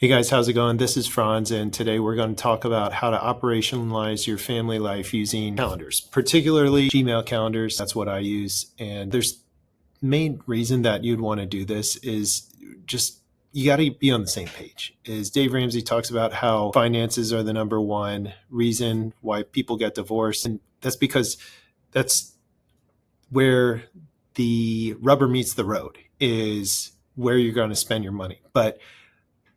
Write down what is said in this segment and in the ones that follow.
Hey guys, how's it going? This is Franz, and today we're going to talk about how to operationalize your family life using calendars, particularly Gmail calendars. That's what I use. And there's main reason that you'd want to do this is just you got to be on the same page. Is Dave Ramsey talks about how finances are the number one reason why people get divorced, and that's because that's where the rubber meets the road is where you're going to spend your money. But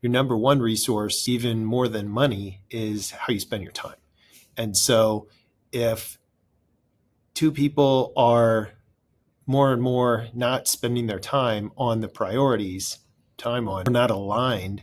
your number one resource, even more than money, is how you spend your time. And so if two people are more and more not spending their time on the priorities, or not aligned,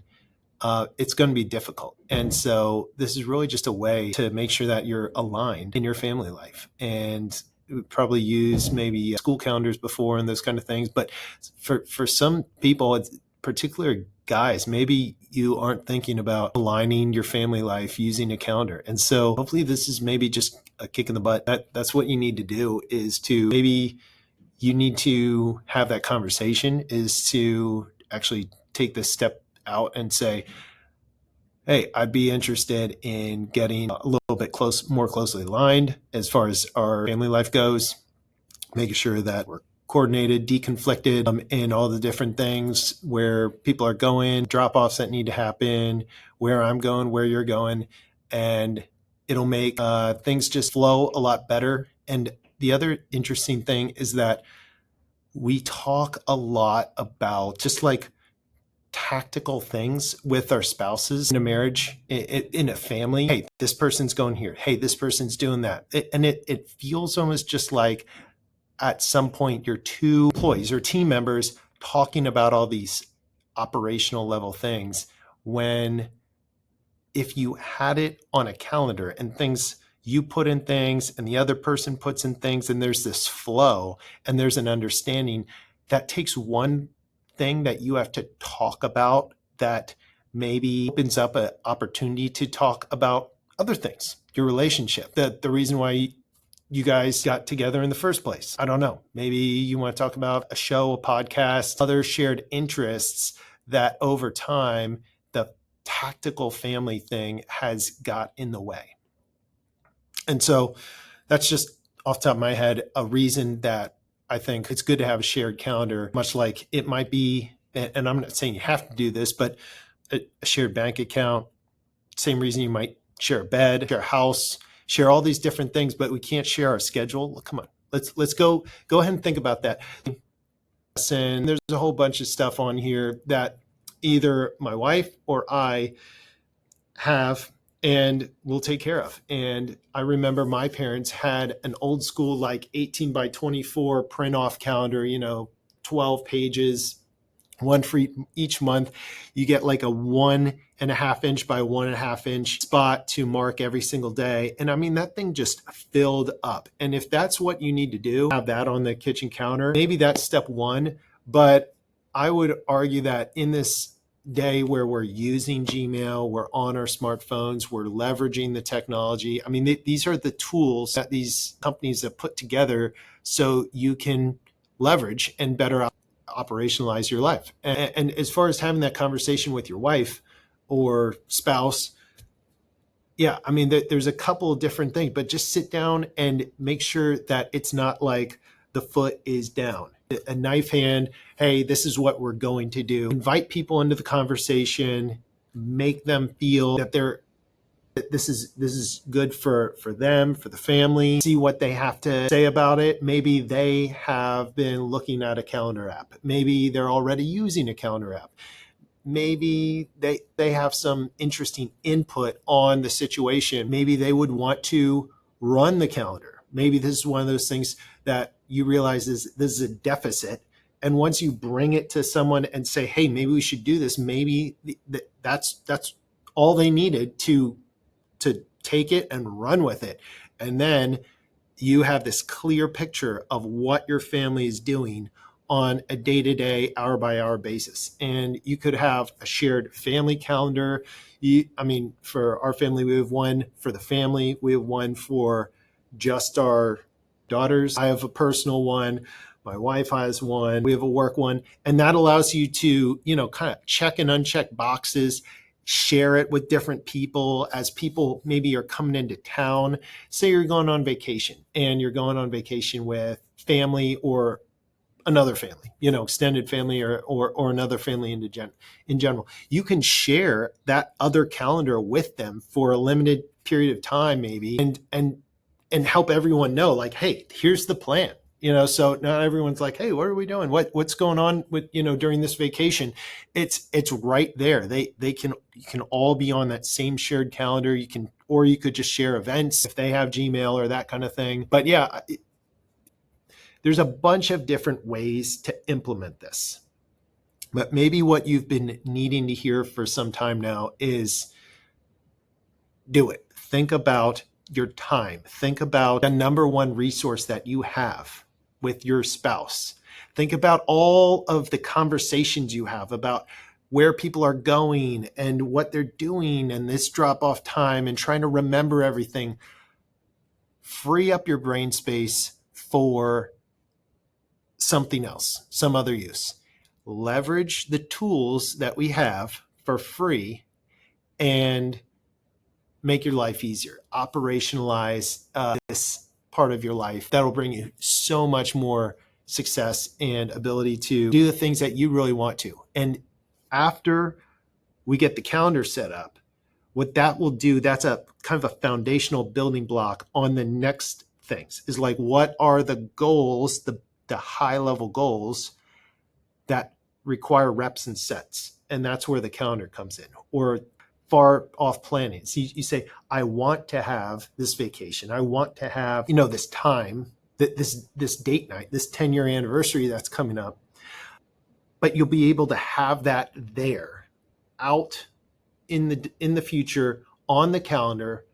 it's going to be difficult. And so this is really just a way to make sure that you're aligned in your family life. And we probably use maybe school calendars before and those kind of things. But for some people, it's particular guys, maybe you aren't thinking about aligning your family life using a calendar. And so hopefully this is maybe just a kick in the butt. That's what you need to do, is to maybe you need to have that conversation, is to actually take this step out and say, hey, I'd be interested in getting a little bit more closely aligned as far as our family life goes, making sure that we're coordinated, deconflicted in all the different things, where people are going, drop-offs that need to happen, where I'm going, where you're going, and it'll make things just flow a lot better. And the other interesting thing is that we talk a lot about just like tactical things with our spouses in a marriage, in a family. Hey, this person's going here. Hey, this person's doing that. It feels almost just like at some point you're two employees or team members talking about all these operational level things, when if you had it on a calendar and things, you put in things and the other person puts in things, and there's this flow and there's an understanding, that takes one thing that you have to talk about that maybe opens up an opportunity to talk about other things, your relationship, the reason why you guys got together in the first place. I don't know. Maybe you want to talk about a show, a podcast, other shared interests that over time, the tactical family thing has got in the way. And so that's just off the top of my head, a reason that I think it's good to have a shared calendar, much like it might be, and I'm not saying you have to do this, but a shared bank account, same reason you might share a bed, share a house, share all these different things, but we can't share our schedule. Well, come on, let's go ahead and think about that. And there's a whole bunch of stuff on here that either my wife or I have and will take care of. And I remember my parents had an old school, like 18 by 24 print off calendar, 12 pages, one for each month. You get like a 1.5 inch by 1.5 inch spot to mark every single day. And I mean, that thing just filled up. And if that's what you need to do, have that on the kitchen counter, maybe that's step one. But I would argue that in this day where we're using Gmail, we're on our smartphones, we're leveraging the technology. I mean, these are the tools that these companies have put together so you can leverage and better operationalize your life. And as far as having that conversation with your wife or spouse, yeah, I mean, there's a couple of different things, but just sit down and make sure that it's not like the foot is down, a knife hand. Hey, this is what we're going to do. Invite people into the conversation, make them feel that this is good for them, for the family. See what they have to say about it. Maybe they have been looking at a calendar app. Maybe they're already using a calendar app. Maybe they have some interesting input on the situation. Maybe they would want to run the calendar. Maybe this is one of those things that you realize this is a deficit. And once you bring it to someone and say, hey, maybe we should do this, maybe that's all they needed to take it and run with it. And then you have this clear picture of what your family is doing on a day-to-day, hour-by-hour basis. And you could have a shared family calendar. For our family, we have one for the family. We have one for just our daughters. I have a personal one. My wife has one. We have a work one. And that allows you to, kind of check and uncheck boxes share it with different people as people maybe are coming into town. Say you're going on vacation and you're going on vacation with family or another family, extended family or another family in general. You can share that other calendar with them for a limited period of time, maybe, and help everyone know, like, hey, here's the plan. So not everyone's like, hey, what are we doing? What's going on with, during this vacation? It's right there. They can, you can all be on that same shared calendar. Or you could just share events if they have Gmail or that kind of thing. But yeah, there's a bunch of different ways to implement this. But maybe what you've been needing to hear for some time now is do it. Think about your time. Think about the number one resource that you have with your spouse. Think about all of the conversations you have about where people are going and what they're doing and this drop off time and trying to remember everything. Free up your brain space for something else, some other use. Leverage the tools that we have for free and make your life easier. Operationalize this part of your life. That'll bring you so much more success and ability to do the things that you really want to. And after we get the calendar set up, what that will do, that's a kind of a foundational building block on the next things, is like, what are the goals, the high level goals that require reps and sets? And that's where the calendar comes in. Or far off planning. So you say, I want to have this vacation. I want to have, this time, this date night, this 10-year anniversary that's coming up. But you'll be able to have that there, out in the future, on the calendar,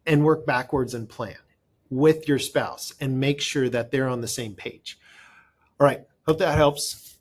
and work backwards and plan with your spouse and make sure that they're on the same page. All right. Hope that helps.